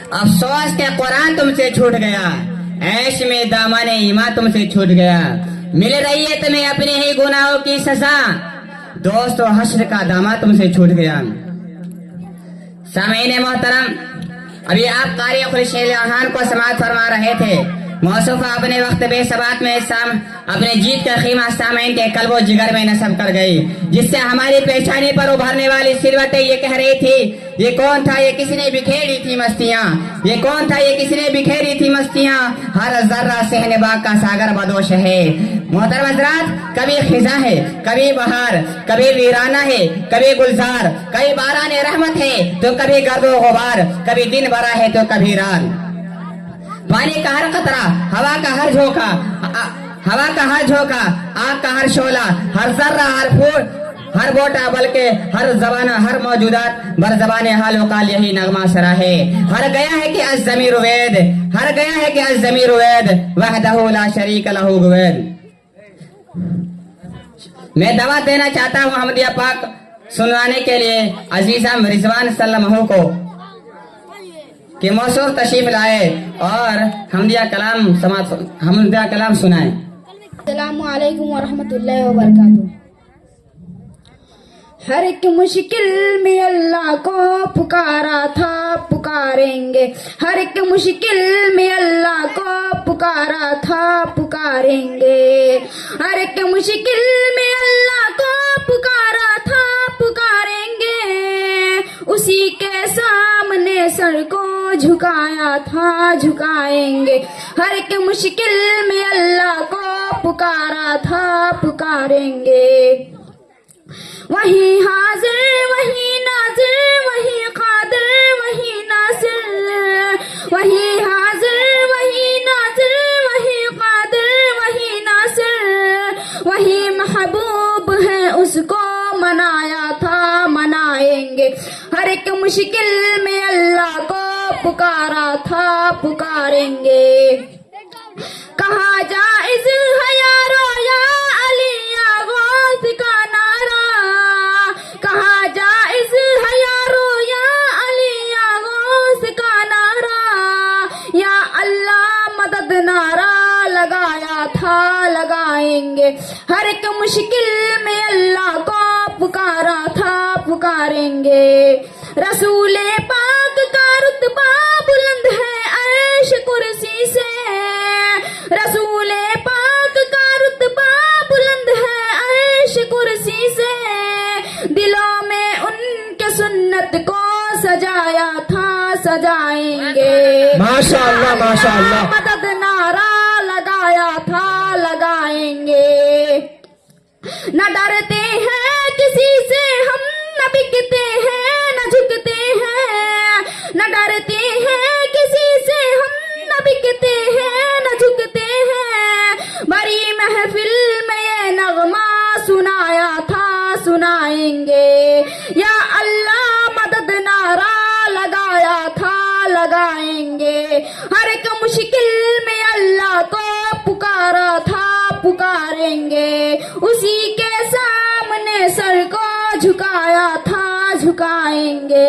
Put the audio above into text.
अफसोस के कुरान तुमसे छूट गया, ऐश में दामन ईमान तुमसे छूट गया। मिल रही है तुम्हें अपने ही गुनाहों की सजा, दोस्तों हश्र का दामा तुमसे छूट गया। सामीन मोहतरम, अभी आप कारी खुर्शीद खान को समाअत फरमा रहे थे। मौसूफा अपने वक्त बेसबात में अपने जीत का खीमा सामीन के कल्बो जिगर में नस्ब कर गई, जिससे हमारी पेशानी पर उभरने वाली सिलवटें ये कह रही थी, ये कौन था ये किसने बिखेरी थी मस्तियां, ये कौन था ये किसने बिखेरी थी मस्तियां, हर जर्रा सहने बाग का सागर बदोश है। मोहतरम हज़रात, कभी खिजा है, कभी बहार, कभी वीराना है, कभी गुलजार, कभी बाराने रहमत है तो कभी गर्दो गुबार, कभी दिन बड़ा है तो कभी रात। पानी का हर कतरा, हवा का हर झोंका, आग का हर शोला, हर जर्रा, हर फूल, हर बोटा, बल्कि हर जबाना, हर मौजूदात बर जबाने हाल वकाल यही नगमा सरा है। हर गया है कि अज ज़मीर वेद, हर गया है कि अज ज़मीर वेद, वहदहु ला शरीक लहू गुवैद। मैं दावा देना चाहता हूँ अहमदिया पाक सुनवाने के लिए अजीजा रिजवान सल्लमहू को कि मौसूफ तशरीफ लाए और हमदिया कलाम सुनाए। अस्सलामु अलैकुम वरहमतुल्लाहि वबरकातुहू। हर एक मुश्किल में अल्लाह को पुकारा था, पुकारेंगे। हर एक मुश्किल में अल्लाह को पुकारा था, पुकारेंगे। हर एक मुश्किल में अल्लाह को पुकारा था, पुकारेंगे। उसी के सामने सर को झुकाया था, झुकाएंगे। हर एक मुश्किल में अल्लाह को पुकारा था, पुकारेंगे। वही हाजिर, वही नाजिर, वही कादिर, वही नासिर। वही हाजिर, वही नाजिर, वही कादिर, वही नासिर। वही महबूब है, उसको मनाया था, मनाएंगे। हर एक मुश्किल में अल्लाह को पुकारा था, पुकारेंगे। कहा जाइज है यारो या अली या गौस का नारा, कहा जाइज है यारो या अली या गौस का नारा। या अल्लाह मदद नारा लगाया था, लगाएंगे। हर एक मुश्किल में अल्लाह को पुकारा था, पुकारेंगे। रसूले पाक का रुतबा बुलंद है अर्श कुर्सी से, रसूले पाक का रुतबा बुलंद है अर्श कुर्सी से। दिलों में उनके सुन्नत को सजाया था, सजाएंगे। माशाअल्लाह, माशाअल्लाह। मदद नारा लगाया था, लगाएंगे। न डरते हैं किसी से हम, न बिकते हैं, न झुकते हैं। न डरते हैं किसी से हम, न बिकते हैं, न झुकते हैं। बड़ी महफिल में ये नगमा सुनाया था, सुनाएंगे। या अल्लाह मदद नारा लगाया था, लगाएंगे। हर एक मुश्किल में अल्लाह को पुकारा था, पुकारेंगे। उसी के सामने सर को झुकाया था, झुकाएंगे।